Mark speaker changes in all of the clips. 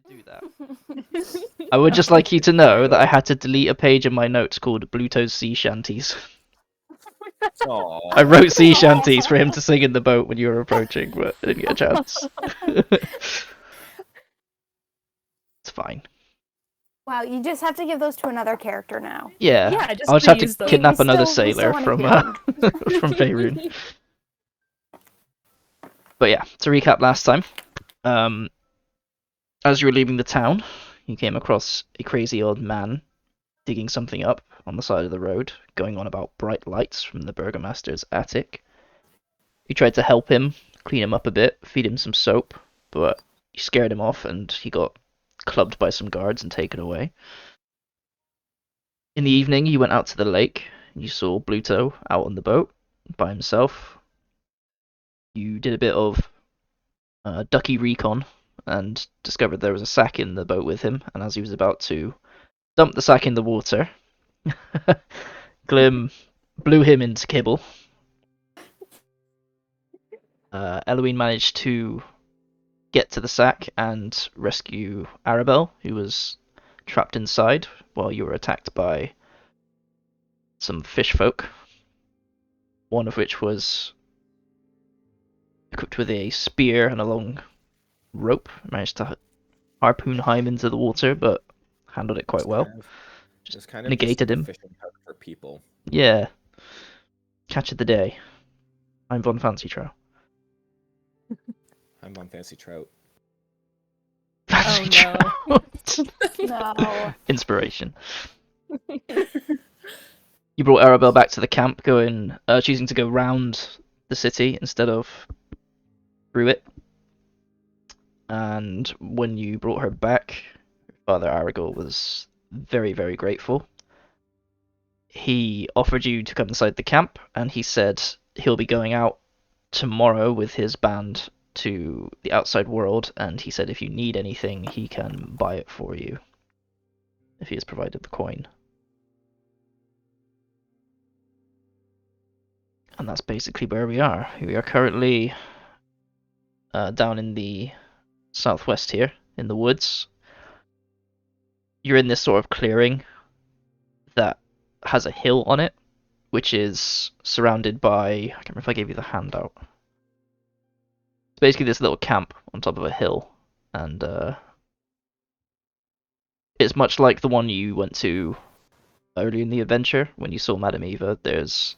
Speaker 1: do that, I would just like you to know that I had to delete a page in my notes called Bluto's Sea Shanties. I
Speaker 2: Aww.
Speaker 1: wrote sea shanties for him to sing in the boat when you were approaching, but I didn't get a chance. It's fine.
Speaker 3: Wow, you just have to give those to another character now.
Speaker 1: Yeah,
Speaker 4: Yeah, just
Speaker 1: I'll just have to
Speaker 4: reuse them.
Speaker 1: kidnap
Speaker 3: We
Speaker 1: another
Speaker 3: still
Speaker 1: sailor
Speaker 3: wanna
Speaker 1: from
Speaker 3: hear them.
Speaker 1: from Faerun. But yeah, to recap last time, um, as you were leaving the town, you came across a crazy old man digging something up on the side of the road, going on about bright lights from the burgomaster's attic. You tried to help him, clean him up a bit, feed him some soap, but you scared him off and he got clubbed by some guards and taken away. In the evening, you went out to the lake and you saw Bluto out on the boat by himself. You did a bit of ducky recon and discovered there was a sack in the boat with him, and as he was about to dump the sack in the water, Glim blew him into kibble. Eloine managed to get to the sack and rescue Arabelle, who was trapped inside while you were attacked by some fish folk. One of which was equipped with a spear and a long rope. Managed to harpoon Haim into the water, but handled it quite well.
Speaker 2: Just kind of
Speaker 1: negated him.
Speaker 2: fishing hook for people.
Speaker 1: Yeah. Catch of the day. I'm Von Fancy Trout.
Speaker 2: I'm on Fancy Trout.
Speaker 1: Fancy
Speaker 4: no.
Speaker 1: Trout.
Speaker 3: No.
Speaker 1: Inspiration. You brought Arabelle back to the camp, choosing to go round the city instead of through it. And when you brought her back, Father Aragorn was very, very grateful. He offered you to come inside the camp, and he said he'll be going out tomorrow with his band to the outside world, and he said if you need anything, he can buy it for you, if he has provided the coin. And that's basically where we are. We are currently down in the southwest here, in the woods. You're in this sort of clearing that has a hill on it, which is surrounded by... I can't remember if I gave you the handout. It's basically this little camp on top of a hill, and it's much like the one you went to early in the adventure when you saw Madame Eva. There's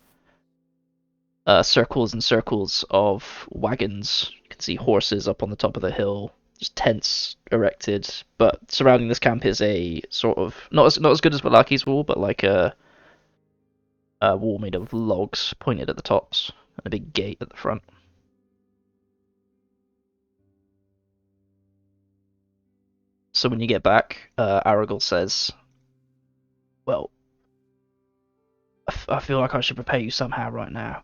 Speaker 1: circles and circles of wagons. You can see horses up on the top of the hill, just tents erected. But surrounding this camp is a sort of not as good as Vallaki's wall, but like a wall made of logs pointed at the tops and a big gate at the front. So when you get back, Aragorn says, "Well, I feel like I should repay you somehow right now.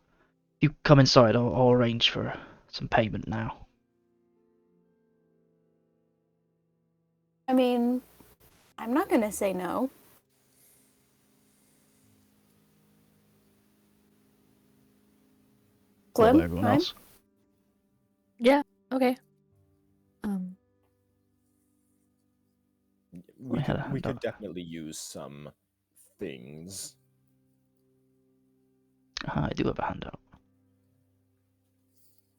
Speaker 1: If you come inside, I'll arrange for some payment now."
Speaker 3: I mean, I'm not gonna say no.
Speaker 1: What
Speaker 3: Glim,
Speaker 1: about everyone
Speaker 3: Haim?
Speaker 1: else?
Speaker 4: Yeah, okay.
Speaker 2: We could definitely use some things.
Speaker 1: I do have a handout.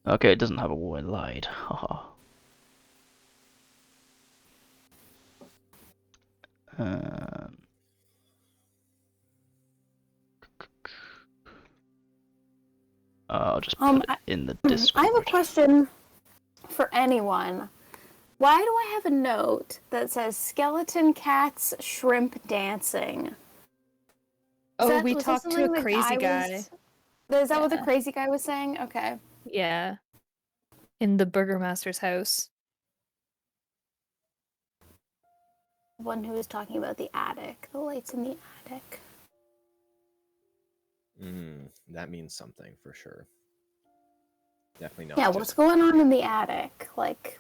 Speaker 1: Okay, it doesn't have a war in lied. Haha. I'll just put it in the Discord.
Speaker 3: I have a question for anyone. Why do I have a note that says skeleton cats shrimp dancing?
Speaker 4: Oh, we talked to a crazy guy.
Speaker 3: Is that what the crazy guy was saying? Okay.
Speaker 4: Yeah. In the burgomaster's house.
Speaker 3: One who was talking about the attic. The lights in the attic.
Speaker 2: That means something for sure. Definitely not.
Speaker 3: Yeah, what's going on in the attic? Like,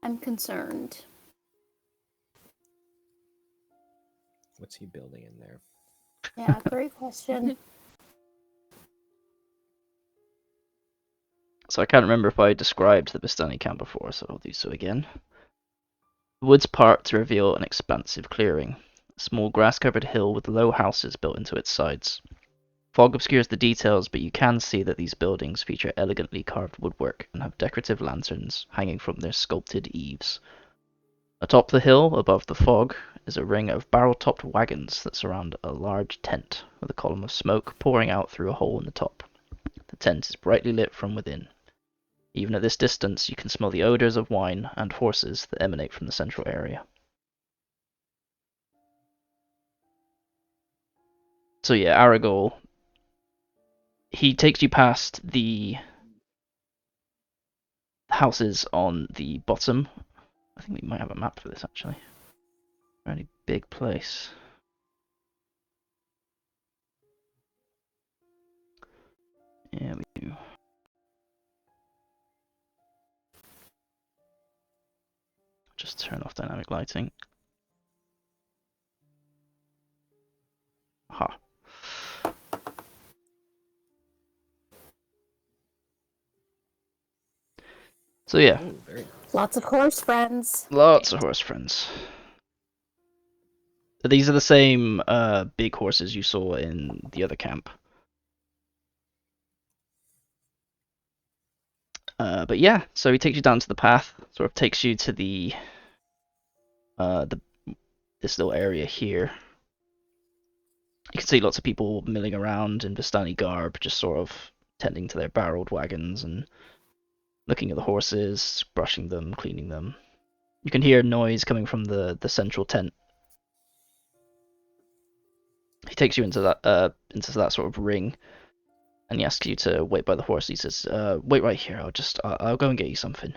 Speaker 3: I'm concerned.
Speaker 2: What's he building in there?
Speaker 3: Yeah, great question.
Speaker 1: So I can't remember if I described the Bastani camp before, so I'll do so again. The woods part to reveal an expansive clearing, a small grass-covered hill with low houses built into its sides. Fog obscures the details, but you can see that these buildings feature elegantly carved woodwork and have decorative lanterns hanging from their sculpted eaves. Atop the hill, above the fog, is a ring of barrel-topped wagons that surround a large tent, with a column of smoke pouring out through a hole in the top. The tent is brightly lit from within. Even at this distance, you can smell the odors of wine and horses that emanate from the central area. So yeah, Aragorn, he takes you past the houses on the bottom. I think we might have a map for this actually. Really big place. Yeah, we do. Just turn off dynamic lighting. Aha. So yeah,
Speaker 2: Oh, very nice.
Speaker 3: Lots of horse friends.
Speaker 1: lots of horse friends. These are the same big horses you saw in the other camp. But yeah, so he takes you down to the path, sort of takes you to the this little area here. You can see lots of people milling around in Vistani garb, just sort of tending to their barreled wagons and looking at the horses, brushing them, cleaning them. You can hear noise coming from the central tent. He takes you into that sort of ring, and he asks you to wait by the horse. He says, "Wait right here. I'll go and get you something.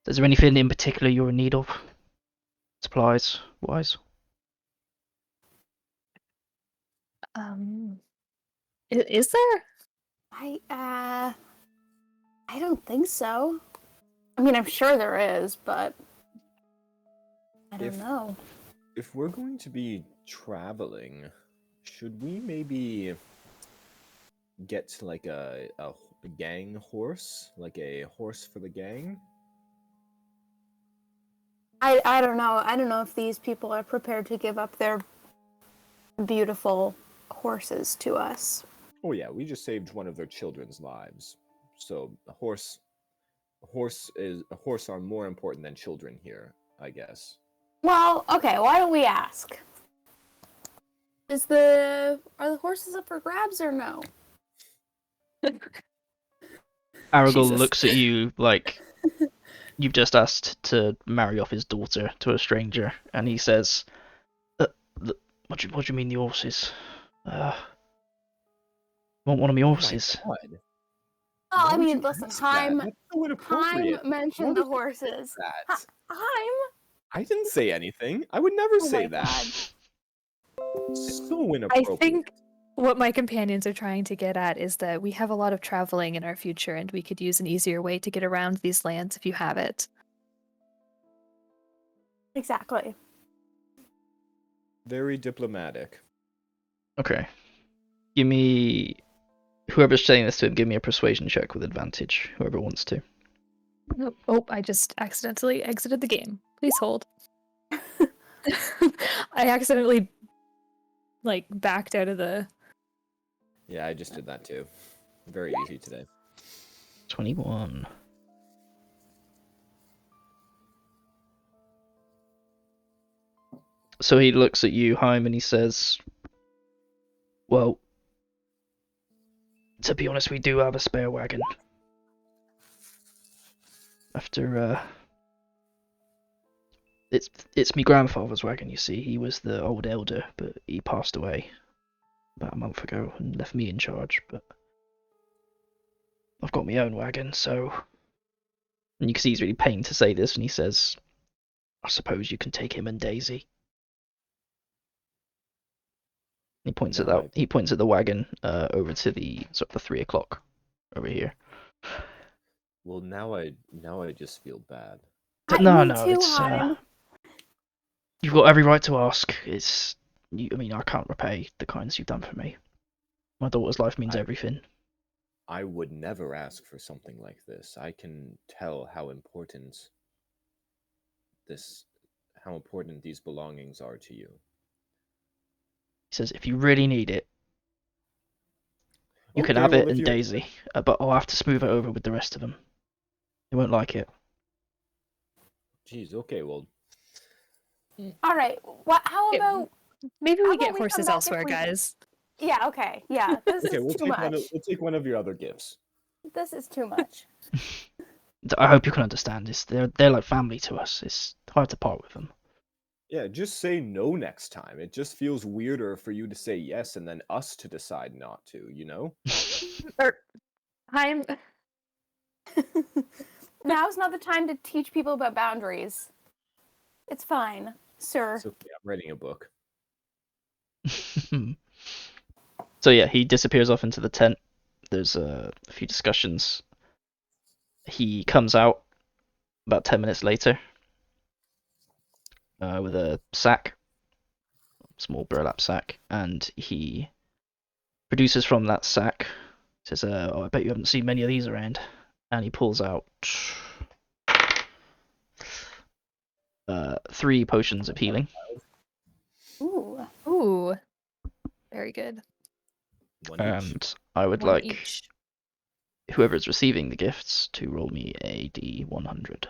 Speaker 1: Is there anything in particular you're in need of, supplies wise?"
Speaker 4: Is there?
Speaker 3: I don't think so. I mean, I'm sure there is, but I don't know.
Speaker 2: If we're going to be traveling, should we maybe get like a gang horse, like a horse for the gang?
Speaker 3: I don't know. I don't know if these people are prepared to give up their beautiful horses to us.
Speaker 2: Oh yeah, we just saved one of their children's lives. So a horse are more important than children here, I guess.
Speaker 3: Well, okay, why don't we ask? Are the horses up for grabs or no?
Speaker 1: Aragorn
Speaker 4: Jesus.
Speaker 1: looks at you like you've just asked to marry off his daughter to a stranger, and he says, what do you mean the horses? Want one of my horses?"
Speaker 2: Oh my God.
Speaker 3: Oh,
Speaker 2: Why
Speaker 3: I
Speaker 2: would
Speaker 3: mean,
Speaker 2: you
Speaker 3: listen,
Speaker 2: ask that?
Speaker 3: Haim
Speaker 2: That's so inappropriate.
Speaker 3: mentioned
Speaker 2: Why
Speaker 3: the
Speaker 2: would you
Speaker 3: horses.
Speaker 2: ask that?
Speaker 3: Haim?
Speaker 2: I didn't say anything. I would never
Speaker 3: Oh
Speaker 2: say
Speaker 3: my
Speaker 2: that.
Speaker 3: God.
Speaker 2: So
Speaker 4: I
Speaker 2: inappropriate.
Speaker 4: think what my companions are trying to get at is that we have a lot of traveling in our future, and we could use an easier way to get around these lands if you have it.
Speaker 3: Exactly.
Speaker 2: Very diplomatic.
Speaker 1: Okay. Give me. Whoever's saying this to him, give me a persuasion check with advantage. Whoever wants to.
Speaker 4: Oh, I just accidentally exited the game. Please hold. I accidentally backed out of the.
Speaker 2: Yeah, I just did that too. Very easy today.
Speaker 1: 21. So he looks at you, Haim, and he says, "Well, to be honest, we do have a spare wagon. After, it's me grandfather's wagon, you see. He was the old elder, but he passed away about a month ago and left me in charge, but I've got my own wagon, so..." And you can see he's really pained to say this, and he says, "I suppose you can take him and Daisy." He points at
Speaker 2: Now
Speaker 1: that. He points at the wagon over to the sort of the 3 o'clock over here.
Speaker 2: now I just feel bad.
Speaker 1: But
Speaker 3: Me
Speaker 1: no,
Speaker 3: too,
Speaker 1: it's
Speaker 3: Haim.
Speaker 1: you've got every right to ask. I mean, I can't repay the kindness you've done for me. My daughter's life means
Speaker 2: I-
Speaker 1: everything.
Speaker 2: I would never ask for something like this. I can tell how important this how important these belongings are to you.
Speaker 1: He says, if you really need it, you can
Speaker 2: Okay,
Speaker 1: have
Speaker 2: well
Speaker 1: it
Speaker 2: if
Speaker 1: and
Speaker 2: you
Speaker 1: Daisy, but I'll have to smooth it over with the rest of them. They won't like it.
Speaker 2: Jeez, okay, well
Speaker 3: All right. What? How
Speaker 4: Yeah,
Speaker 3: about?
Speaker 4: Maybe
Speaker 3: How
Speaker 4: we
Speaker 3: about
Speaker 4: get
Speaker 3: we come
Speaker 4: horses
Speaker 3: back if
Speaker 4: elsewhere,
Speaker 3: we?
Speaker 4: guys.
Speaker 3: Yeah. Okay. Yeah. This
Speaker 2: okay,
Speaker 3: is too much.
Speaker 2: we'll take one of your other gifts.
Speaker 3: This is too much.
Speaker 1: I hope you can understand this. They're like family to us. It's hard to part with them.
Speaker 2: Yeah, just say no next time. It just feels weirder for you to say yes and then us to decide not to, you know?
Speaker 4: Or I'm
Speaker 3: Now's not the time to teach people about boundaries. It's fine, sir.
Speaker 2: It's okay, I'm writing a book.
Speaker 1: So yeah, he disappears off into the tent. There's a few discussions. He comes out about 10 minutes later with a sack, small burlap sack, and he produces from that sack. Says, "Oh, I bet you haven't seen many of these around." And he pulls out 3 potions of healing.
Speaker 3: Ooh.
Speaker 4: ooh, very good.
Speaker 2: One each.
Speaker 1: And I would
Speaker 4: One
Speaker 1: like
Speaker 4: each.
Speaker 1: whoever's receiving the gifts to roll me a d100.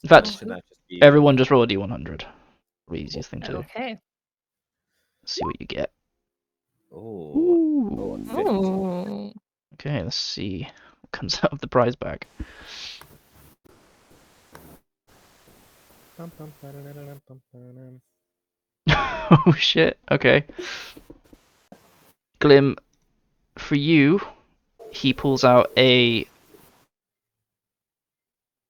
Speaker 1: In fact,
Speaker 2: Should that just be
Speaker 1: everyone just roll a d100. The easiest thing to do.
Speaker 4: Okay.
Speaker 1: See what you get.
Speaker 2: Oh,
Speaker 1: Ooh.
Speaker 2: 50.
Speaker 4: Ooh.
Speaker 1: Okay, let's see what comes out of the prize bag. Oh shit, okay. Glim, for you, he pulls out a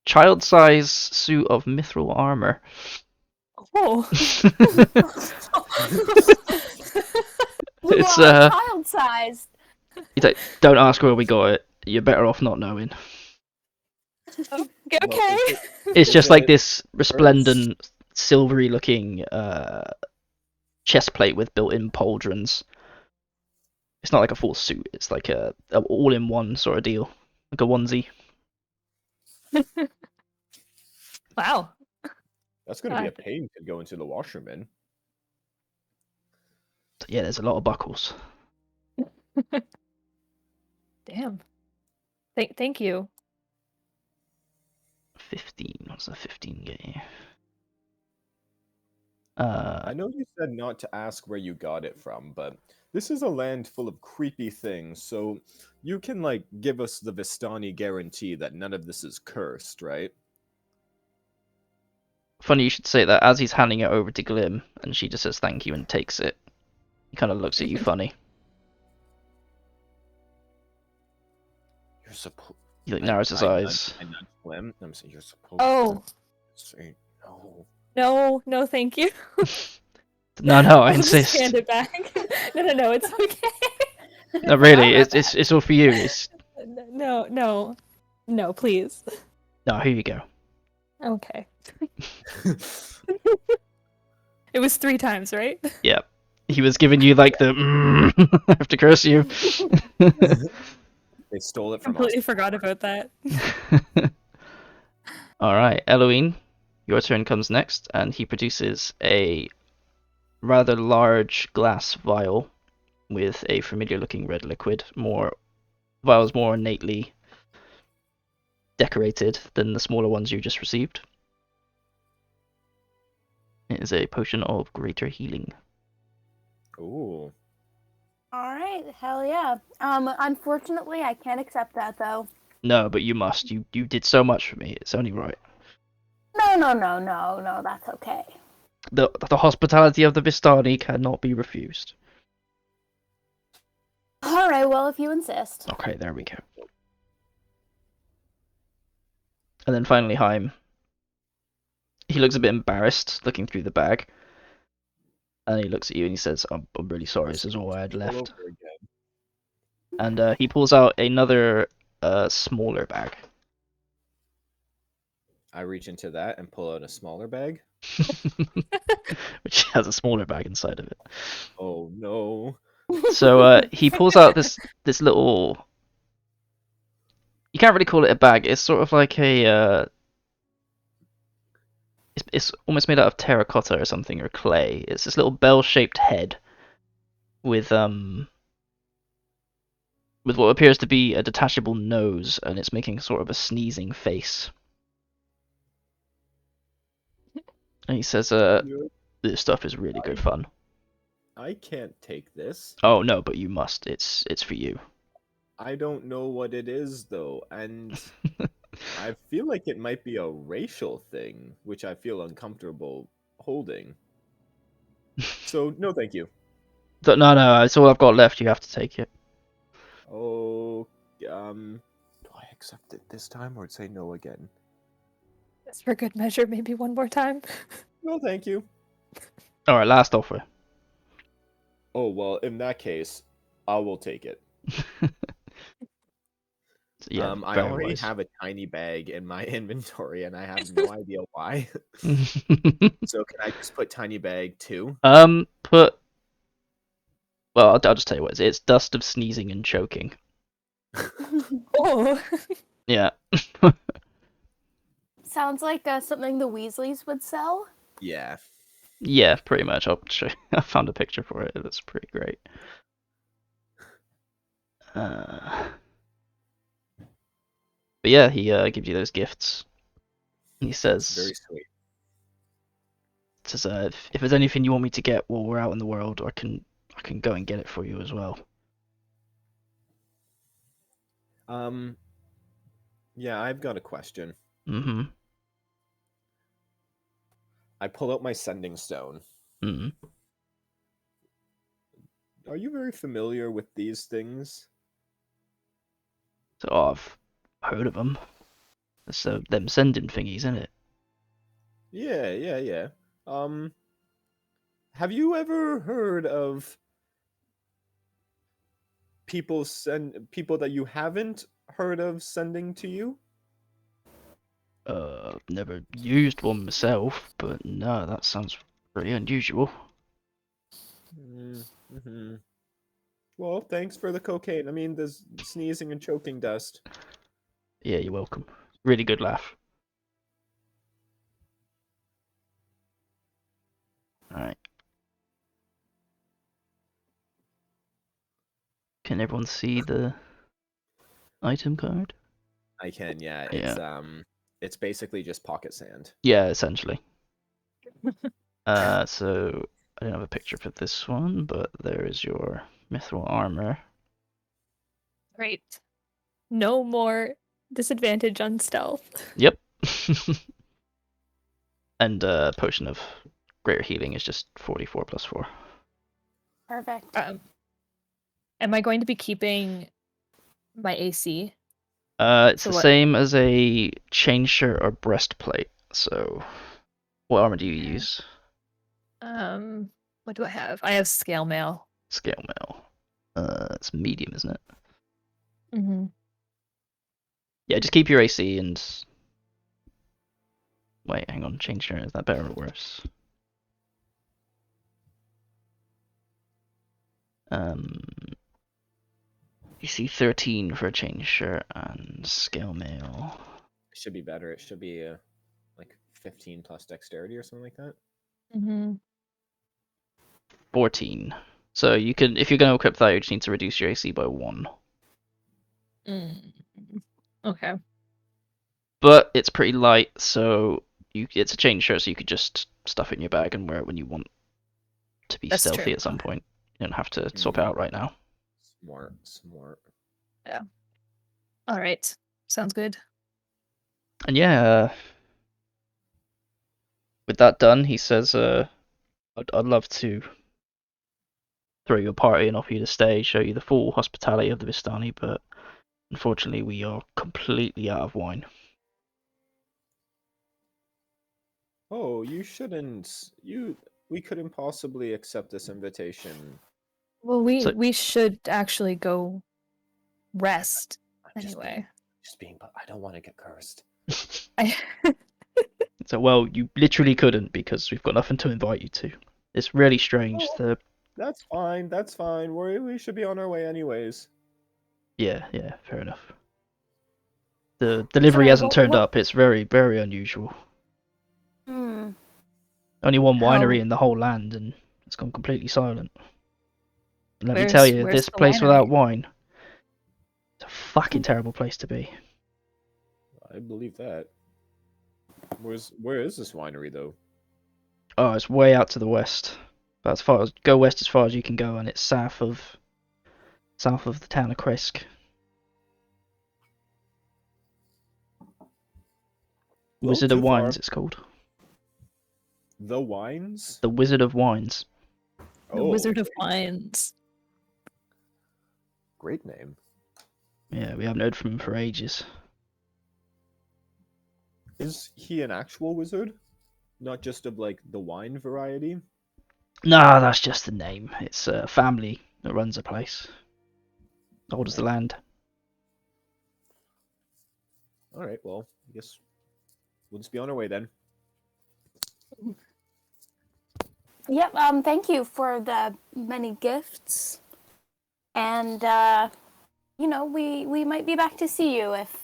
Speaker 1: child-size suit of mithril armor.
Speaker 4: Oh.
Speaker 1: It's
Speaker 3: Whoa, child-sized.
Speaker 1: don't ask where we got it. You're better off not knowing.
Speaker 4: Okay.
Speaker 1: It's just
Speaker 2: Is
Speaker 1: like
Speaker 2: it
Speaker 1: this resplendent, silvery-looking chest plate with built-in pauldrons. It's not like a full suit. It's like a all-in-one sort of deal, like a onesie.
Speaker 4: Wow.
Speaker 2: That's going to be a pain to go into the washroom in.
Speaker 1: Yeah, there's a lot of buckles.
Speaker 4: Damn. Thank you.
Speaker 1: 15. What's a 15 get you?
Speaker 2: I know you said not to ask where you got it from, but this is a land full of creepy things, so you can, like, give us the Vistani guarantee that none of this is cursed, right?
Speaker 1: Funny you should say that. As he's handing it over to Glim, and she just says thank you and takes it, he kind of looks at you funny.
Speaker 2: You're supposed...
Speaker 1: He like narrows his eyes.
Speaker 2: I nudge Glim. I'm saying you're supposed
Speaker 4: Oh.
Speaker 2: to say no.
Speaker 4: No, thank you.
Speaker 1: No, I
Speaker 4: I'll just
Speaker 1: insist.
Speaker 4: hand it back. No, it's okay.
Speaker 1: No, really, it's all for you. It's
Speaker 4: No, please.
Speaker 1: no. Here you go.
Speaker 4: Okay. It was 3 times, right?
Speaker 1: Yeah, he was giving you like the. I have to curse you.
Speaker 2: They stole it from
Speaker 4: Completely
Speaker 2: us.
Speaker 4: forgot about that.
Speaker 1: All right, Eloine, your turn comes next, and he produces a rather large glass vial with a familiar-looking red liquid. Vials more ornately decorated than the smaller ones you just received. It is a potion of greater healing.
Speaker 2: Ooh.
Speaker 3: All right, hell yeah. Unfortunately, I can't accept that though.
Speaker 1: No, but you must. You did so much for me. It's only right.
Speaker 3: No, that's okay.
Speaker 1: The hospitality of the Vistani cannot be refused.
Speaker 3: All right, well, if you insist.
Speaker 1: Okay, there we go. And then finally, Haim. He looks a bit embarrassed looking through the bag. And he looks at you and he says, I'm really sorry, this is all I had
Speaker 2: All
Speaker 1: left.
Speaker 2: over again.
Speaker 1: And he pulls out another smaller bag.
Speaker 2: I reach into that and pull out a smaller bag.
Speaker 1: Which has a smaller bag inside of it.
Speaker 2: Oh no.
Speaker 1: So he pulls out this little... You can't really call it a bag. It's sort of like a it's almost made out of terracotta or something, or clay. It's this little bell-shaped head with what appears to be a detachable nose, and it's making sort of a sneezing face. And he says,
Speaker 2: You-
Speaker 1: this stuff is really good fun.
Speaker 2: I can't take this.
Speaker 1: Oh no, but you must. It's for you.
Speaker 2: I don't know what it is though, and I feel like it might be a racial thing, which I feel uncomfortable holding. So no, thank you.
Speaker 1: No, it's all I've got left. You have to take it.
Speaker 2: Oh, do I accept it this time or say no again?
Speaker 4: Just for good measure, maybe one more time.
Speaker 2: No, thank you.
Speaker 1: All right, last offer.
Speaker 2: Oh well, in that case, I will take it.
Speaker 1: Yeah,
Speaker 2: I
Speaker 1: very
Speaker 2: already
Speaker 1: wise.
Speaker 2: have a tiny bag in my inventory, and I have no idea why. So can I just put tiny bag too?
Speaker 1: Put. Well, I'll just tell you what it is. It's dust of sneezing and choking.
Speaker 4: Oh.
Speaker 1: Yeah.
Speaker 3: Sounds like something the Weasleys would sell.
Speaker 2: Yeah.
Speaker 1: Yeah, pretty much. I'll show you. I found a picture for it. It's pretty great. But yeah, he gives you those gifts. He
Speaker 2: It's
Speaker 1: says,
Speaker 2: very sweet.
Speaker 1: if there's anything you want me to get while we're out in the world, I can go and get it for you as well.
Speaker 2: Yeah, I've got a question.
Speaker 1: Mm-hmm.
Speaker 2: I pull out my sending stone.
Speaker 1: Mm-hmm.
Speaker 2: Are you very familiar with these things?
Speaker 1: So I've heard of them. So them sending thingies, isn't it?
Speaker 2: Yeah. Um, have you ever heard of people that you haven't heard of sending to you?
Speaker 1: Never used one myself, but no, that sounds pretty unusual.
Speaker 2: Mm-hmm. Well, thanks for the cocaine. I mean, the sneezing and choking dust.
Speaker 1: Yeah, you're welcome. Really good laugh. Alright. Can everyone see the item card?
Speaker 2: I can, yeah.
Speaker 1: Yeah.
Speaker 2: It's basically just pocket sand.
Speaker 1: Yeah, essentially. So I don't have a picture for this one, but there is your mithril armor.
Speaker 4: Great. No more disadvantage on stealth.
Speaker 1: Yep. And potion of greater healing is just 44 plus 4.
Speaker 3: Perfect.
Speaker 4: Am I going to be keeping my AC?
Speaker 1: It's
Speaker 4: So
Speaker 1: the
Speaker 4: what?
Speaker 1: same as a chain shirt or breastplate. So, what armor do you use?
Speaker 4: What do I have? I have scale mail.
Speaker 1: Scale mail. It's medium, isn't it?
Speaker 4: Mm-hmm.
Speaker 1: Yeah, just keep your AC and. Wait, hang on. Chain shirt, is that better or worse? Um, AC 13 for a chain shirt and scale mail.
Speaker 2: It should be better. It should be like 15 plus dexterity or something like that.
Speaker 4: Mm-hmm.
Speaker 1: 14. So you can, if you're going to equip that, you just need to reduce your AC by 1.
Speaker 4: Okay.
Speaker 1: But it's pretty light, so it's a chain shirt, so you could just stuff it in your bag and wear it when you want to be
Speaker 4: That's
Speaker 1: stealthy
Speaker 4: true.
Speaker 1: at some point. You don't have to swap it out right now.
Speaker 2: Smart.
Speaker 4: Yeah. All right. Sounds good.
Speaker 1: And yeah, with that done, he says, I'd love to throw you a party and offer you to stay, show you the full hospitality of the Vistani, but unfortunately we are completely out of wine.
Speaker 2: Oh, you shouldn't. We couldn't possibly accept this invitation.
Speaker 4: Well,
Speaker 1: So
Speaker 4: we should actually go rest
Speaker 2: I'm
Speaker 4: anyway.
Speaker 2: just being, but I don't want to get cursed.
Speaker 4: I
Speaker 1: So, well, you literally couldn't because we've got nothing to invite you to. It's really strange.
Speaker 2: Oh, that's fine. That's fine. We should be on our way anyways.
Speaker 1: Yeah, fair enough. The delivery
Speaker 3: Sorry,
Speaker 1: hasn't turned
Speaker 3: what?
Speaker 1: up. It's very, very unusual.
Speaker 3: Hmm.
Speaker 1: Only one winery
Speaker 4: How-
Speaker 1: in the whole land, and it's gone completely silent. And let me tell you,
Speaker 4: Where's
Speaker 1: this
Speaker 4: the
Speaker 1: place
Speaker 4: winery?
Speaker 1: without wine, it's a fucking terrible place to be.
Speaker 2: I believe that. Where is this winery though?
Speaker 1: Oh, it's way out to the west. About as far as go west as far as you can go, and it's south of the town of Kresk.
Speaker 2: Well,
Speaker 1: Wizard of
Speaker 2: too far.
Speaker 1: Wines, it's called.
Speaker 2: The Wines?
Speaker 1: The Wizard of Wines.
Speaker 4: The
Speaker 2: Oh,
Speaker 4: Wizard of Wines.
Speaker 2: great name.
Speaker 1: Yeah, we haven't heard from him for ages.
Speaker 2: Is he an actual wizard? Not just of like the wine variety?
Speaker 1: Nah, that's just the name. It's a family that runs the place. Old as the
Speaker 2: Alright.
Speaker 1: land.
Speaker 2: Alright, well, I guess we'll just be on our way then.
Speaker 3: Yep. Thank you for the many gifts, and we might be back to see you if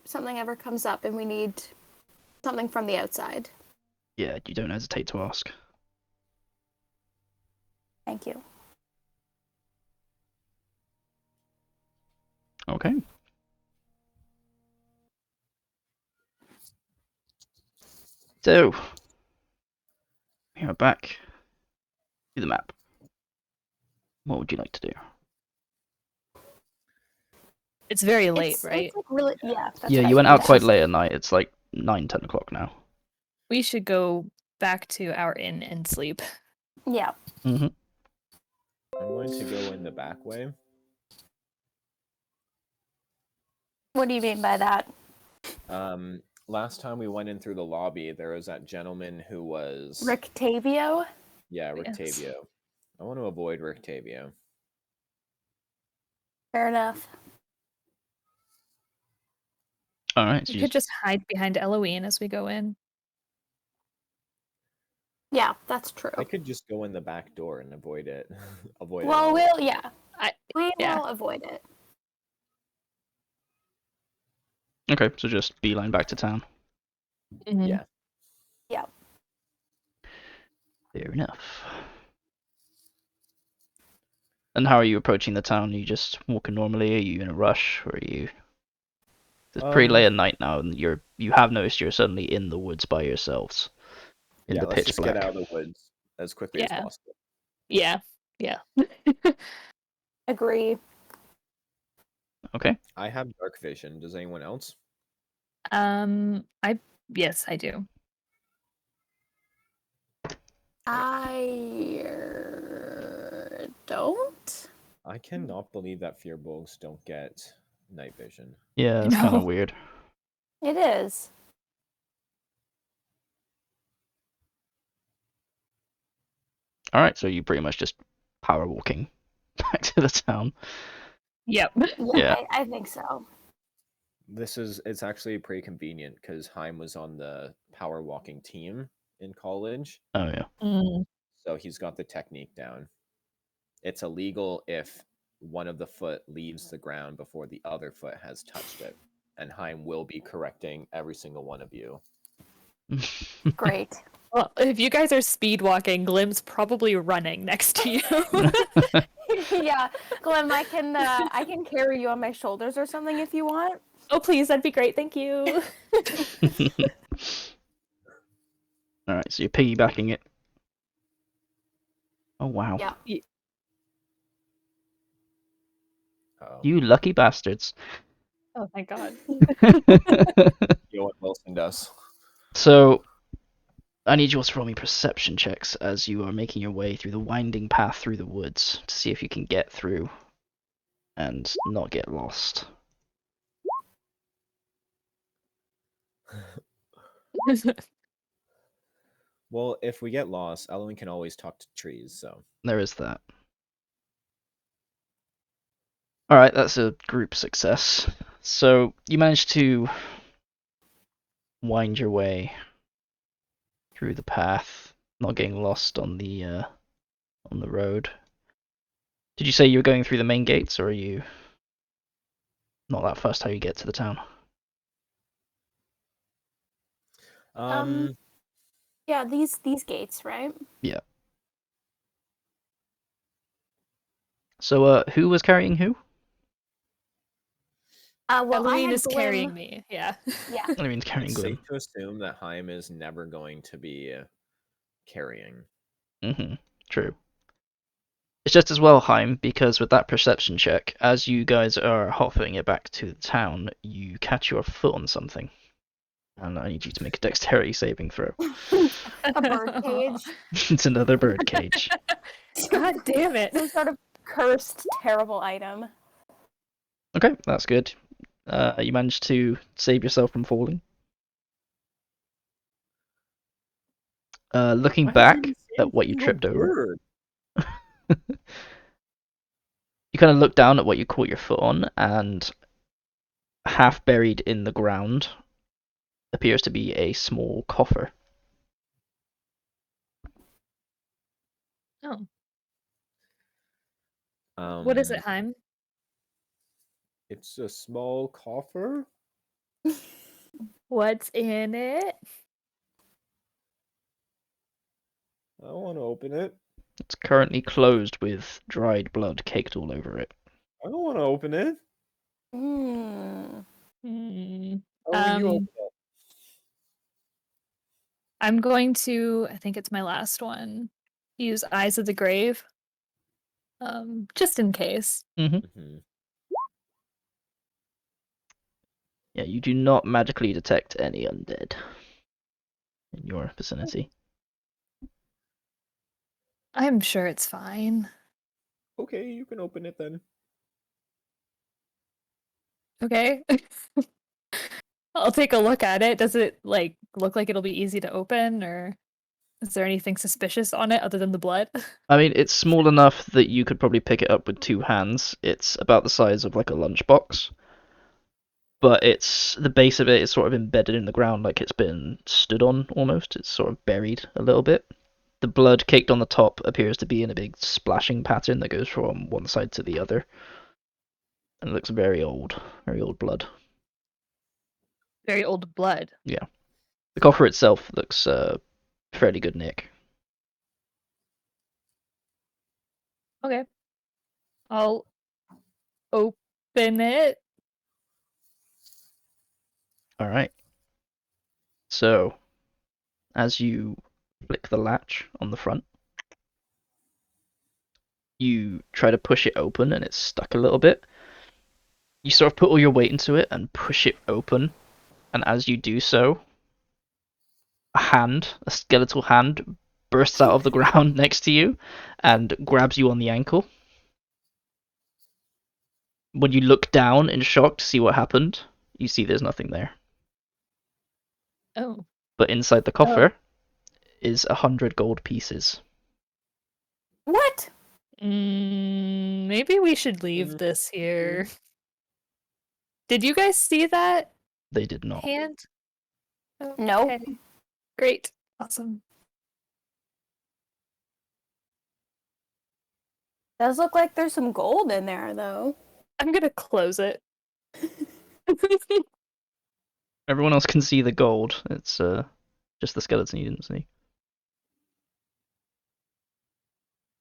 Speaker 3: something ever comes up and we need something from the outside.
Speaker 1: Yeah, you don't hesitate to ask.
Speaker 3: Thank you.
Speaker 1: Okay. So, we are back to the map. What would you like to do?
Speaker 4: It's very late,
Speaker 3: It's
Speaker 4: right?
Speaker 3: like really, yeah. That's
Speaker 1: Yeah,
Speaker 3: what
Speaker 1: you
Speaker 3: I
Speaker 1: went out
Speaker 3: figured.
Speaker 1: quite late at night. It's like 9, 10 o'clock now.
Speaker 4: We should go back to our inn and sleep.
Speaker 3: Yeah.
Speaker 1: Mm-hmm.
Speaker 2: I'm going to go in the back way.
Speaker 3: What do you mean by that?
Speaker 2: Last time we went in through the lobby, there was that gentleman who was
Speaker 3: Rictavio?
Speaker 2: Yeah,
Speaker 4: Yes.
Speaker 2: Rictavio. I want to avoid Rictavio.
Speaker 3: Fair enough.
Speaker 1: Alright, so
Speaker 4: We
Speaker 1: you
Speaker 4: could just hide behind Eloine as we go in.
Speaker 3: Yeah, that's true.
Speaker 2: I could just go in the back door and avoid it. avoid it
Speaker 3: Well,
Speaker 2: all.
Speaker 3: we
Speaker 4: yeah.
Speaker 3: will avoid it.
Speaker 1: Okay, so just beeline back to town.
Speaker 4: Mhm.
Speaker 2: Yeah.
Speaker 3: Yeah.
Speaker 1: Fair enough. And how are you approaching the town? Are you just walking normally? Are you in a rush? Or are you... It's pretty late at night now, and you have noticed you're suddenly in the woods by yourselves. In
Speaker 2: Yeah,
Speaker 1: the
Speaker 2: let's
Speaker 1: pitch
Speaker 2: just
Speaker 1: black.
Speaker 2: get out of the woods as quickly as
Speaker 4: Yeah.
Speaker 2: possible.
Speaker 4: Yeah. Yeah.
Speaker 3: Agree.
Speaker 1: Okay.
Speaker 2: I have dark vision. Does anyone else?
Speaker 4: Yes, I do.
Speaker 3: I don't.
Speaker 2: I cannot believe that fearbolgs don't get night vision.
Speaker 1: Yeah, that's kind
Speaker 4: No.
Speaker 1: of weird.
Speaker 3: It is.
Speaker 1: Alright, so you pretty much just power walking back to the town.
Speaker 4: Yep.
Speaker 1: Yeah.
Speaker 3: I think so.
Speaker 2: It's actually pretty convenient because Heim was on the power walking team in college,
Speaker 1: Oh, yeah.
Speaker 4: Mm.
Speaker 2: so he's got the technique down. It's illegal if one of the foot leaves the ground before the other foot has touched it, and Heim will be correcting every single one of you.
Speaker 3: Great.
Speaker 4: Well, if you guys are speed walking, Glim's probably running next to you.
Speaker 3: Yeah, Glenn, I can carry you on my shoulders or something if you want.
Speaker 4: Oh, please, that'd be great. Thank you.
Speaker 1: Alright, so you're piggybacking it. Oh, wow.
Speaker 3: Yeah.
Speaker 1: You lucky bastards.
Speaker 4: Oh, thank God.
Speaker 2: You know what Wilson does.
Speaker 1: So, I need you all to roll me perception checks as you are making your way through the winding path through the woods to see if you can get through and not get lost.
Speaker 2: Well, if we get lost, Eloin can always talk to trees, so.
Speaker 1: There is that. Alright, that's a group success. So, you managed to wind your way through the path, not getting lost on the road. Did you say you were going through the main gates, or are you not that fast how you get to the town?
Speaker 3: Yeah, Yeah, these gates, right?
Speaker 1: Yeah. So, who was carrying who?
Speaker 3: Well, I
Speaker 4: Elohine
Speaker 3: had
Speaker 4: is carrying
Speaker 3: Glim.
Speaker 4: me. Yeah.
Speaker 3: Yeah.
Speaker 1: I mean, carrying
Speaker 2: It's
Speaker 1: Glim.
Speaker 2: safe to assume that Haim is never going to be carrying.
Speaker 1: True. It's just as well, Heim, because with that perception check, as you guys are hopping it back to the town, you catch your foot on something. And I need you to make a dexterity saving throw.
Speaker 3: A bird cage.
Speaker 1: It's another bird cage.
Speaker 4: God damn it.
Speaker 3: Some sort of cursed, terrible item.
Speaker 1: Okay, that's good. You managed to save yourself from falling. Looking
Speaker 2: I haven't
Speaker 1: back
Speaker 2: even seen
Speaker 1: at
Speaker 2: a
Speaker 1: what you
Speaker 2: single
Speaker 1: tripped over,
Speaker 2: bird.
Speaker 1: you kind of look down at what you caught your foot on, and half buried in the ground appears to be a small coffer.
Speaker 4: Oh. What is it,
Speaker 2: Um,
Speaker 4: Heim?
Speaker 2: it's a small coffer.
Speaker 4: What's in it?
Speaker 2: I want to open it.
Speaker 1: It's currently closed with dried blood caked all over it.
Speaker 2: I don't want to open it.
Speaker 3: Hmm.
Speaker 4: Hmm.
Speaker 2: How will you open
Speaker 4: Um,
Speaker 2: it?
Speaker 4: I'm going to, I think it's my last one, use Eyes of the Grave. Just in case.
Speaker 2: Mhm.
Speaker 1: Yeah, you do not magically detect any undead in your vicinity.
Speaker 4: I'm sure it's fine.
Speaker 2: Okay, you can open it then.
Speaker 4: Okay. I'll take a look at it. Does it like look like it'll be easy to open, or is there anything suspicious on it other than the blood?
Speaker 1: I mean, it's small enough that you could probably pick it up with two hands. It's about the size of like a lunchbox, but it's the base of it is sort of embedded in the ground, like it's been stood on almost. It's sort of buried a little bit. The blood caked on the top appears to be in a big splashing pattern that goes from one side to the other, and it looks very old blood.
Speaker 4: Very old blood.
Speaker 1: Yeah, the coffer itself looks fairly good nick.
Speaker 4: Okay. I'll open it.
Speaker 1: All right. So, as you flick the latch on the front, you try to push it open and it's stuck a little bit. You sort of put all your weight into it and push it open, and as you do so, a skeletal hand, bursts out of the ground next to you and grabs you on the ankle. When you look down in shock to see what happened, you see there's nothing there.
Speaker 4: Oh.
Speaker 1: But inside the
Speaker 4: Oh.
Speaker 1: coffer is 100 gold pieces.
Speaker 3: What?
Speaker 4: Maybe we should leave this here. Did you guys see that
Speaker 1: They did not.
Speaker 4: hand?
Speaker 3: No.
Speaker 4: Okay. Great. Awesome.
Speaker 3: Does look like there's some gold in there, though.
Speaker 4: I'm gonna close it.
Speaker 1: Everyone else can see the gold. It's just the skeleton you didn't see.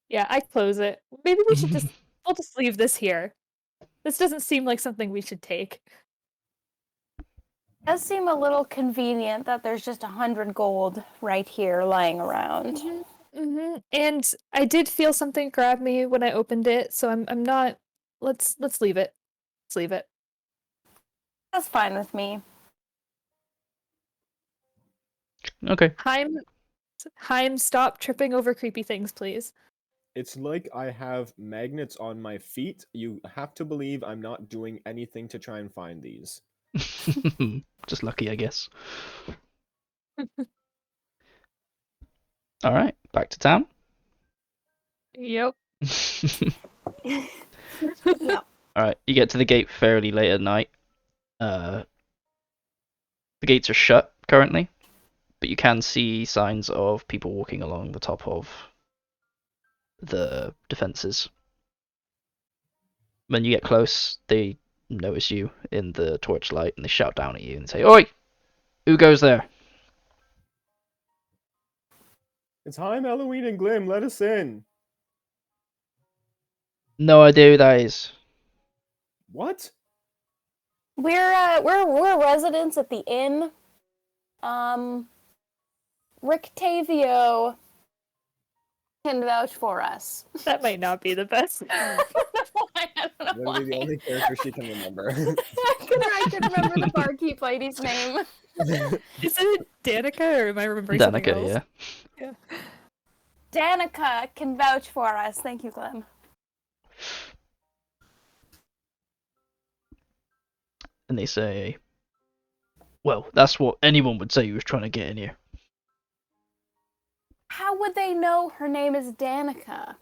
Speaker 4: Yeah, I close it. Maybe we'll just leave this here. This doesn't seem like something we should take.
Speaker 3: Does seem a little convenient that there's just 100 gold right here lying around.
Speaker 4: And I did feel something grab me when I opened it, so I'm not. Let's leave it. Let's leave it.
Speaker 3: That's fine with me.
Speaker 1: Okay.
Speaker 4: Heim, stop tripping over creepy things, please.
Speaker 2: It's like I have magnets on my feet. You have to believe I'm not doing anything to try and find these.
Speaker 1: Just lucky, I guess. All right, back to town.
Speaker 4: Yep.
Speaker 3: Yep.
Speaker 1: All right, you get to the gate fairly late at night. The gates are shut currently, but you can see signs of people walking along the top of the defenses. When you get close, they notice you in the torchlight and they shout down at you and say, "Oi! Who goes there?"
Speaker 2: It's I'm Halloween and Glim. Let us in.
Speaker 1: No idea who that is.
Speaker 2: What?
Speaker 3: We're residents at the inn. Rick Tavio can vouch for us.
Speaker 4: That might not be the best.
Speaker 3: I don't know
Speaker 2: Literally the
Speaker 3: why.
Speaker 2: only character she can remember.
Speaker 3: I can remember the barkeep lady's name.
Speaker 4: Is it Danica or am I remembering something
Speaker 1: Danica,
Speaker 4: else?
Speaker 1: yeah.
Speaker 3: Danica can vouch for us. Thank you, Clem.
Speaker 1: And they say, well, that's what anyone would say who was trying to get in here.
Speaker 3: How would they know her name is Danica?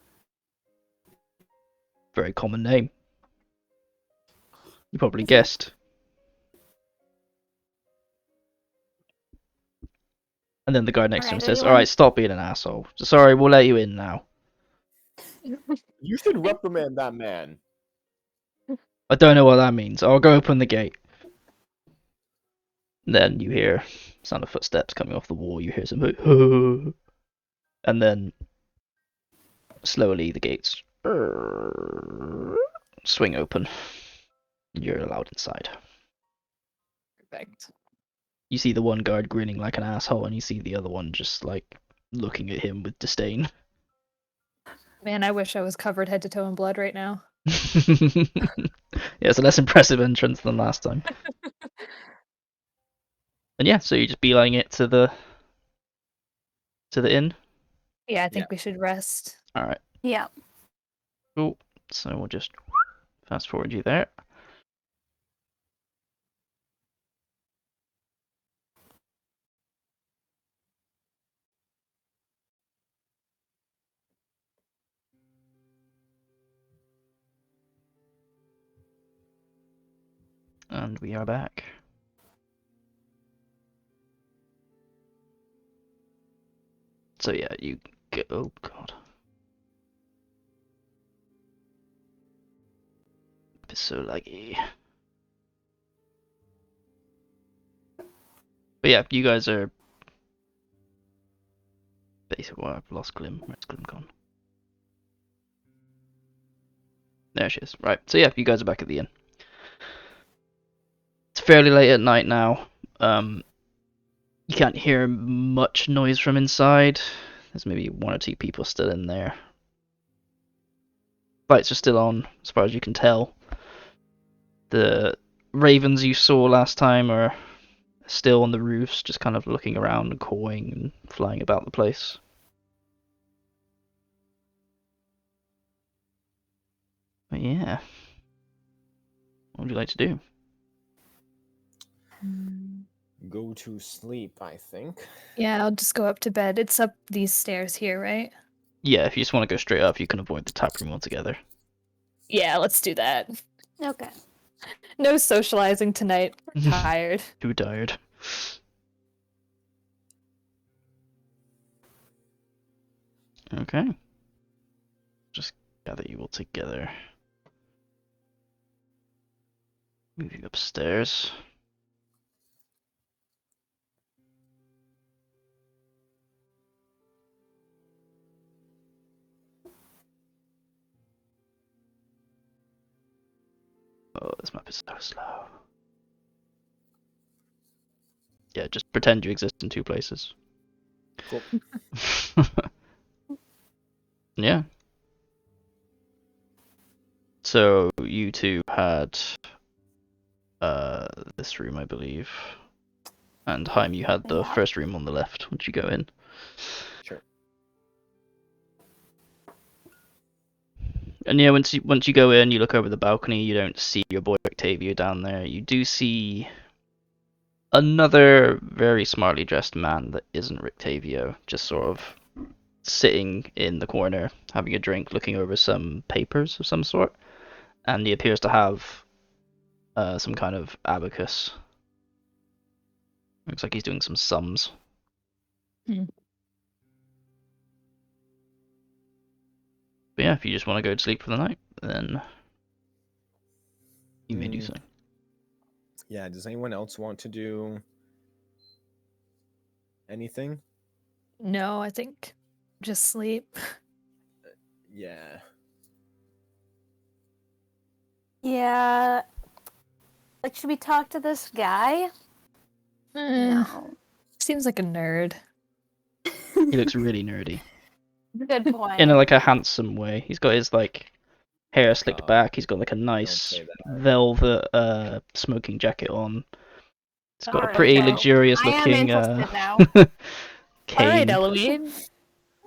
Speaker 1: Very common name. You probably guessed. And then the guy next to him
Speaker 3: Alright,
Speaker 1: says,
Speaker 3: anyone-
Speaker 1: alright, stop being an asshole. Sorry, we'll let you in now.
Speaker 2: You should reprimand that man.
Speaker 1: I don't know what that means. I'll go open the gate. Then you hear sound of footsteps coming off the wall. You hear some and then slowly the gates swing open. You're allowed inside.
Speaker 4: Perfect.
Speaker 1: You see the one guard grinning like an asshole, and you see the other one just like looking at him with disdain.
Speaker 4: Man, I wish I was covered head to toe in blood right now.
Speaker 1: Yeah, it's a less impressive entrance than last time. And yeah, so you just beeline it to the inn.
Speaker 4: Yeah, I think we should rest.
Speaker 1: All right,
Speaker 3: Yeah.
Speaker 1: cool. So we'll just fast forward you there. And we are back. So yeah, you go. Oh god. It's so laggy. But yeah, you guys are basically. Well, I've lost Glim. Where's Glim gone? There she is. Right. So yeah, you guys are back at the inn. It's fairly late at night now. You can't hear much noise from inside. There's maybe one or two people still in there. Lights are still on, as far as you can tell. The ravens you saw last time are still on the roofs, just kind of looking around and cawing and flying about the place. But yeah. What would you like to do?
Speaker 2: Go to sleep, I think.
Speaker 4: Yeah, I'll just go up to bed. It's up these stairs here, right?
Speaker 1: Yeah, if you just want to go straight up, you can avoid the tap room altogether.
Speaker 4: Yeah, let's do that.
Speaker 3: Okay.
Speaker 4: No socializing tonight. We're tired.
Speaker 1: Too tired. Okay. Just gather you all together. Moving upstairs. Oh, this map is so slow. Yeah, just pretend you exist in two places.
Speaker 2: Cool.
Speaker 1: Yeah. So you two had this room, I believe. And Haim, you had the
Speaker 3: Yeah.
Speaker 1: first room on the left. Would you go in?
Speaker 2: Sure.
Speaker 1: And yeah, once you go in, you look over the balcony. You don't see your boy Octavio down there. You do see another very smartly dressed man that isn't Rictavio, just sort of sitting in the corner, having a drink, looking over some papers of some sort. And he appears to have some kind of abacus. Looks like he's doing some sums.
Speaker 4: Hmm.
Speaker 1: But yeah, if you just want to go to sleep for the night, then you may do so.
Speaker 2: Yeah, does anyone else want to do anything?
Speaker 4: No, I think just sleep.
Speaker 2: Yeah.
Speaker 3: Yeah. Like, should we talk to this guy? No.
Speaker 4: Seems like a nerd.
Speaker 1: He looks really nerdy.
Speaker 3: Good
Speaker 1: In
Speaker 3: point.
Speaker 1: like a handsome way. He's got his like hair slicked
Speaker 2: Oh,
Speaker 1: back. He's got like a
Speaker 2: don't
Speaker 1: nice
Speaker 2: say that.
Speaker 1: velvet smoking jacket on. He's got a
Speaker 3: Alright,
Speaker 1: pretty
Speaker 3: well,
Speaker 1: luxurious
Speaker 3: I am
Speaker 1: looking
Speaker 3: interested now.
Speaker 1: cane.
Speaker 4: All right, Eloise,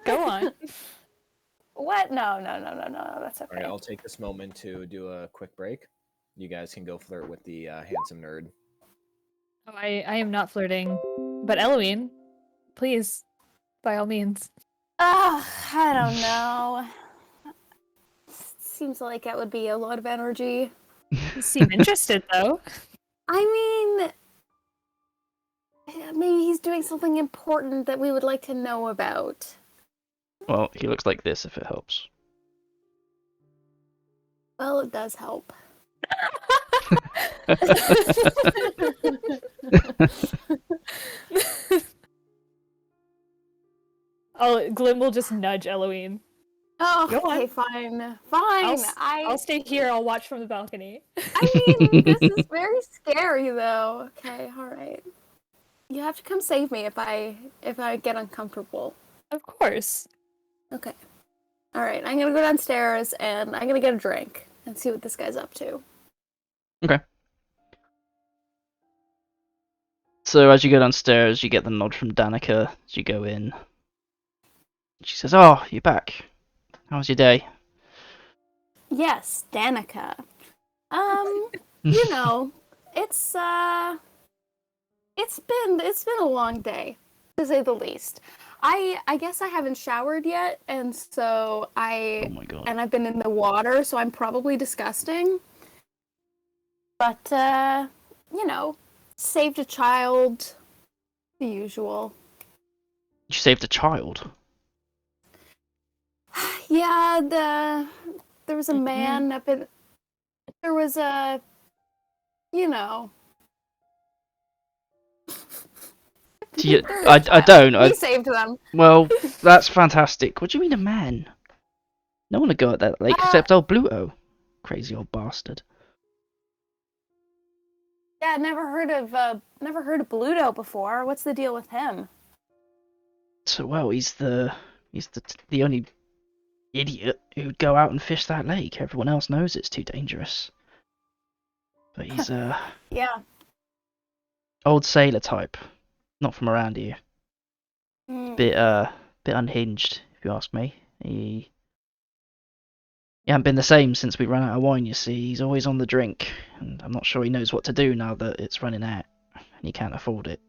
Speaker 4: go on.
Speaker 3: What? No, that's
Speaker 2: All
Speaker 3: okay.
Speaker 2: right, I'll take this moment to do a quick break. You guys can go flirt with the handsome nerd.
Speaker 4: Oh, I am not flirting, but Eloise, please, by all means.
Speaker 3: I don't know. Seems like that would be a lot of energy.
Speaker 4: You seem interested, though.
Speaker 3: I mean, maybe he's doing something important that we would like to know about.
Speaker 1: Well, he looks like this if it helps.
Speaker 3: Well, it does help.
Speaker 4: Glim will just nudge Eloise.
Speaker 3: Oh,
Speaker 4: Go on.
Speaker 3: okay, fine. Fine.
Speaker 4: I'll stay here. I'll watch from the balcony.
Speaker 3: I mean, this is very scary, though. Okay, all right. You have to come save me if I get uncomfortable.
Speaker 4: Of course.
Speaker 3: Okay. All right. I'm gonna go downstairs and I'm gonna get a drink and see what this guy's up to.
Speaker 1: Okay. So as you go downstairs, you get the nod from Danica as you go in. She says, "Oh, you're back. How was your day?"
Speaker 3: Yes, Danica. You know, it's been a long day, to say the least. I guess I haven't showered yet, and so
Speaker 1: Oh my god.
Speaker 3: and I've been in the water, so I'm probably disgusting. But you know, saved a child, the usual.
Speaker 1: You saved a child.
Speaker 3: Yeah, there was a man up in. There was a, you know.
Speaker 1: You,
Speaker 3: There was a
Speaker 1: I
Speaker 3: child.
Speaker 1: don't.
Speaker 3: We saved them.
Speaker 1: Well, that's fantastic. What do you mean a man? No one would go at that lake except old Bluto. Crazy old bastard.
Speaker 3: Yeah, never heard of Bluto before. What's the deal with him?
Speaker 1: So well, he's the only idiot who'd go out and fish that lake. Everyone else knows it's too dangerous. But he's
Speaker 3: Yeah.
Speaker 1: old sailor type, not from around here.
Speaker 3: Mm.
Speaker 1: Bit unhinged, if you ask me. He hasn't been the same since we ran out of wine. You see, he's always on the drink, and I'm not sure he knows what to do now that it's running out, and he can't afford it.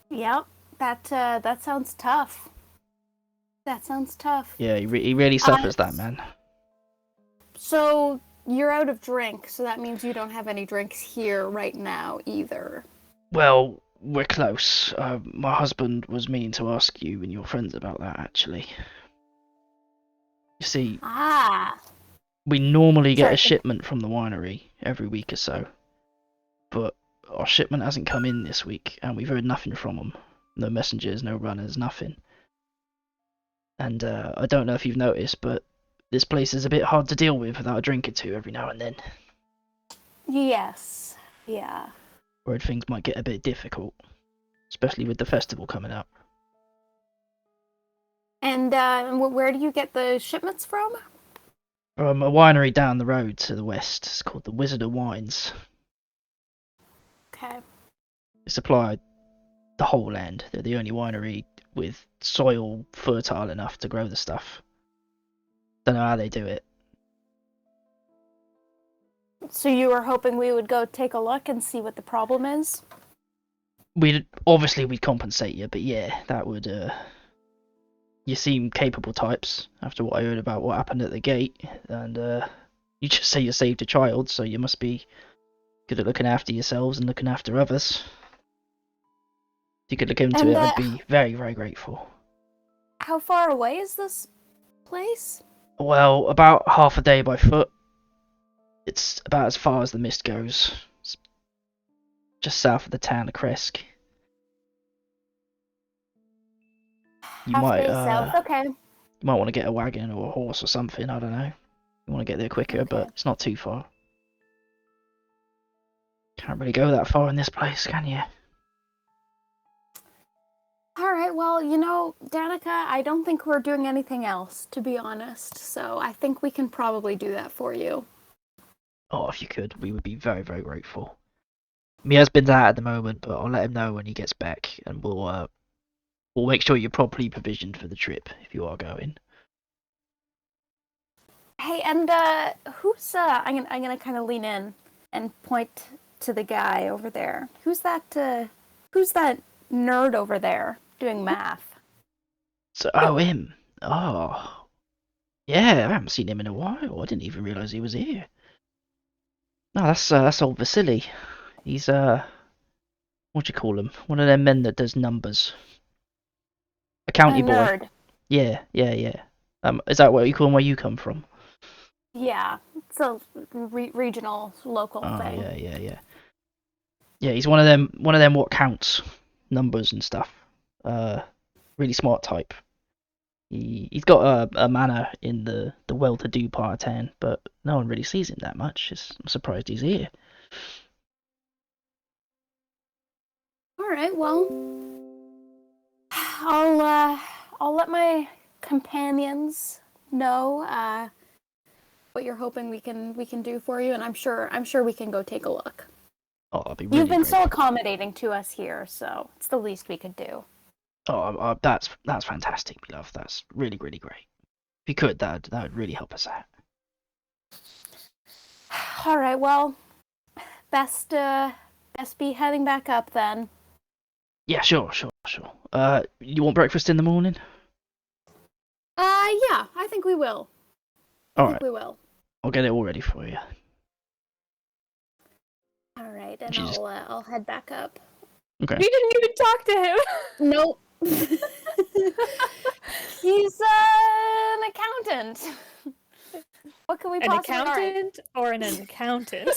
Speaker 3: Yep. That sounds tough. That sounds tough.
Speaker 1: Yeah, he really suffers, that man.
Speaker 3: So you're out of drink, so that means you don't have any drinks here right now either.
Speaker 1: Well, we're close. My husband was meaning to ask you and your friends about that, actually. You see, we normally get a shipment from the winery every week or so, but our shipment hasn't come in this week, and we've heard nothing from them. No messengers, no runners, nothing. And I don't know if you've noticed, but this place is a bit hard to deal with without a drink or two every now and then.
Speaker 3: Yes. Yeah.
Speaker 1: Where things might get a bit difficult, especially with the festival coming up.
Speaker 3: And where do you get the shipments from?
Speaker 1: A winery down the road to the west. It's called the Wizard of Wines.
Speaker 3: Okay.
Speaker 1: They supply the whole land. They're the only winery with soil fertile enough to grow the stuff. Don't know how they do it.
Speaker 3: So you were hoping we would go take a look and see what the problem is?
Speaker 1: We'd compensate you, but yeah, that would. You seem capable types after what I heard about what happened at the gate, and you just say you saved a child, so you must be good at looking after yourselves and looking after others. If you could look into it, I'd be very, very grateful.
Speaker 3: How far away is this place?
Speaker 1: Well, about half a day by foot. It's about as far as the mist goes. It's just south of the town of Kresk. You
Speaker 3: Half
Speaker 1: might
Speaker 3: day south. Okay.
Speaker 1: you might want to get a wagon or a horse or something. I don't know. You want to get there quicker,
Speaker 3: Okay.
Speaker 1: but it's not too far. Can't really go that far in this place, can you?
Speaker 3: All right. Well, you know, Danica, I don't think we're doing anything else, to be honest. So I think we can probably do that for you.
Speaker 1: Oh, if you could, we would be very, very grateful. My husband's out at the moment, but I'll let him know when he gets back, and we'll make sure you're properly provisioned for the trip if you are going.
Speaker 3: Hey, and who's I'm gonna kind of lean in and point to the guy over there. Who's that nerd over there doing math?
Speaker 1: So, oh, him. Oh, yeah, I haven't seen him in a while. I didn't even realize he was here. No, that's old Vasily. He's what do you call him? One of them men that does numbers. A
Speaker 3: A
Speaker 1: county boy.
Speaker 3: nerd.
Speaker 1: Yeah, yeah, yeah. Is that what you call him where you come from?
Speaker 3: Yeah, it's a regional, local
Speaker 1: Oh,
Speaker 3: thing.
Speaker 1: yeah, yeah, yeah. Yeah, he's one of them what counts numbers and stuff. Really smart type. He's got a manor in the well-to-do part of town, but no one really sees him that much. I'm surprised he's here.
Speaker 3: All right. Well, I'll let my companions know what you're hoping we can do for you, and I'm sure we can go take a look.
Speaker 1: Oh, I'll be really
Speaker 3: You've been so
Speaker 1: grateful.
Speaker 3: accommodating to us here, so it's the least we could do.
Speaker 1: Oh, that's fantastic, my love. That's really, really great. If you could, that would really help us out.
Speaker 3: All right. Well, best be heading back up then.
Speaker 1: Yeah, sure, sure, sure. You want breakfast in the morning?
Speaker 3: Yeah, I think we will. I
Speaker 1: All
Speaker 3: think
Speaker 1: right,
Speaker 3: we will.
Speaker 1: I'll get it all ready for you.
Speaker 3: All right, and
Speaker 1: Jesus.
Speaker 3: I'll head back up.
Speaker 1: Okay.
Speaker 4: We didn't even talk to him.
Speaker 3: Nope. He's an accountant. What can we
Speaker 4: An
Speaker 3: possibly?
Speaker 4: accountant or an accountant?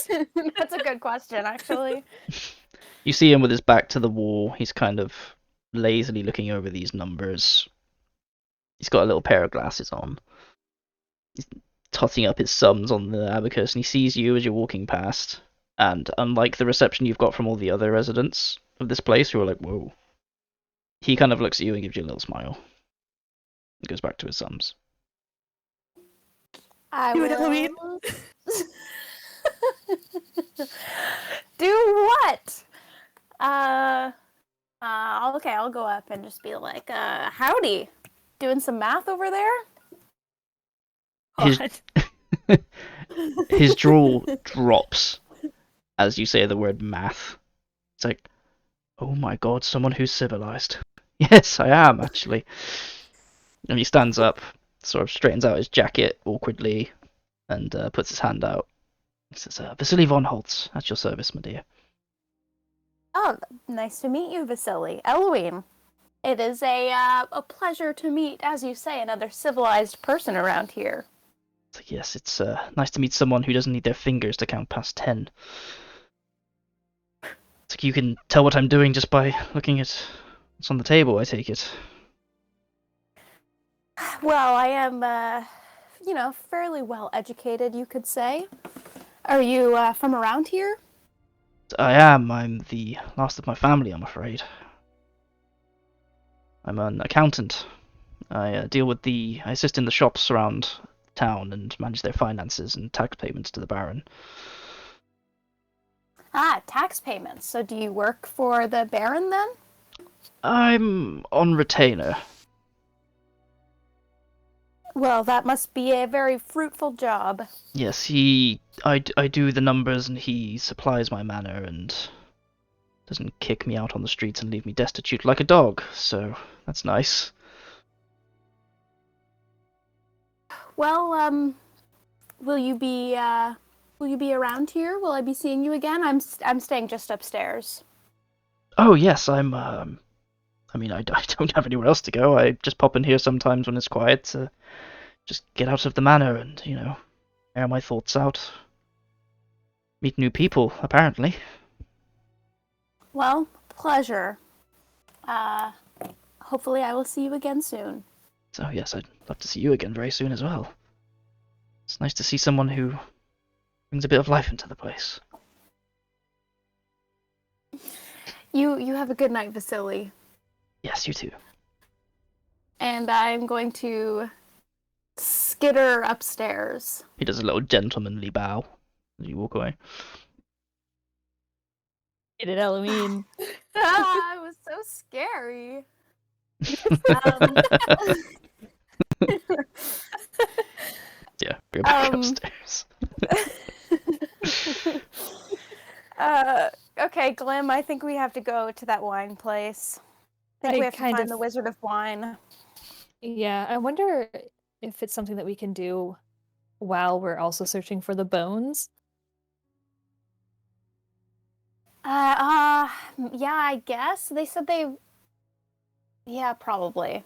Speaker 3: That's a good question, actually.
Speaker 1: You see him with his back to the wall. He's kind of lazily looking over these numbers. He's got a little pair of glasses on. He's totting up his sums on the abacus, and he sees you as you're walking past. And unlike the reception you've got from all the other residents of this place, who are like, whoa, he kind of looks at you and gives you a little smile. And goes back to his sums.
Speaker 3: I
Speaker 4: Do it, Eloise.
Speaker 3: will. Do what? Okay, I'll go up and just be like, howdy. Doing some math over there?
Speaker 1: His
Speaker 4: What?
Speaker 1: his jaw drops as you say the word math. It's like, oh my god, someone who's civilized. Yes, I am actually. And he stands up, sort of straightens out his jacket awkwardly, and puts his hand out. He says, Vasily von Holtz, at your service, my dear.
Speaker 3: Oh, nice to meet you, Vasily. Elohim. It is a pleasure to meet, as you say, another civilized person around here.
Speaker 1: It's like, yes, it's nice to meet someone who doesn't need their fingers to count past 10. It's like you can tell what I'm doing just by looking at what's on the table, I take it.
Speaker 3: Well, I am, fairly well educated, you could say. Are you from around here?
Speaker 1: I am. I'm the last of my family, I'm afraid. I'm an accountant. I I assist in the shops around town and manage their finances and tax payments to the Baron.
Speaker 3: Ah, tax payments. So do you work for the Baron then?
Speaker 1: I'm on retainer.
Speaker 3: Well, that must be a very fruitful job.
Speaker 1: Yes, I do the numbers and he supplies my manor and doesn't kick me out on the streets and leave me destitute like a dog, so that's nice.
Speaker 3: Well, will you be around here? Will I be seeing you again? I'm staying just upstairs.
Speaker 1: Oh yes, I mean, I don't have anywhere else to go. I just pop in here sometimes when it's quiet to just get out of the manor and, air my thoughts out. Meet new people, apparently.
Speaker 3: Well, pleasure. hopefully I will see you again soon.
Speaker 1: So yes, I'd love to see you again very soon as well. It's nice to see someone who brings a bit of life into the place.
Speaker 3: You have a good night, Vasily.
Speaker 1: Yes, you too.
Speaker 3: And I'm going to skitter upstairs.
Speaker 1: He does a little gentlemanly bow as you walk away.
Speaker 4: It Halloween.
Speaker 3: It was so scary. Um,
Speaker 1: Yeah, go back
Speaker 3: Um,
Speaker 1: upstairs.
Speaker 3: okay, Glim, I think we have to go to that wine place. I think
Speaker 4: I
Speaker 3: we have to
Speaker 4: kind
Speaker 3: find
Speaker 4: of-
Speaker 3: the Wizard of Wine.
Speaker 4: Yeah, I wonder if it's something that we can do while we're also searching for the bones.
Speaker 3: Yeah, I guess. They said they... Yeah, probably.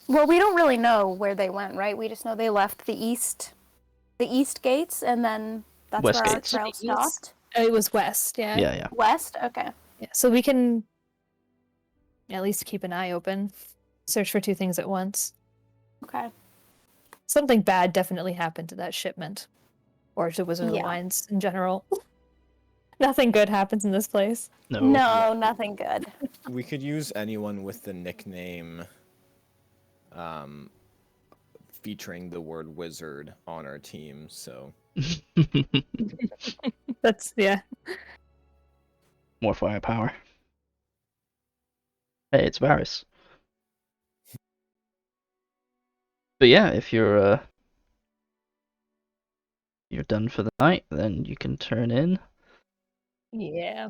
Speaker 3: Well, we don't really know where they went, right? We just know they left the east gates, and then that's
Speaker 1: West
Speaker 3: where
Speaker 1: gates.
Speaker 3: our trail
Speaker 4: East.
Speaker 3: stopped.
Speaker 4: It was west, yeah.
Speaker 1: Yeah.
Speaker 3: West? Okay.
Speaker 4: Yeah, so we can at least keep an eye open. Search for two things at once.
Speaker 3: Okay.
Speaker 4: Something bad definitely happened to that shipment. Or to Wizard of the
Speaker 3: Yeah.
Speaker 4: Wines in general. Nothing good happens in this place.
Speaker 1: No.
Speaker 3: No, nothing good.
Speaker 2: We could use anyone with the nickname featuring the word wizard on our team, so
Speaker 4: That's, yeah.
Speaker 1: More firepower. Hey, it's Varys. But yeah, if you're done for the night, then you can turn in.
Speaker 4: Yeah.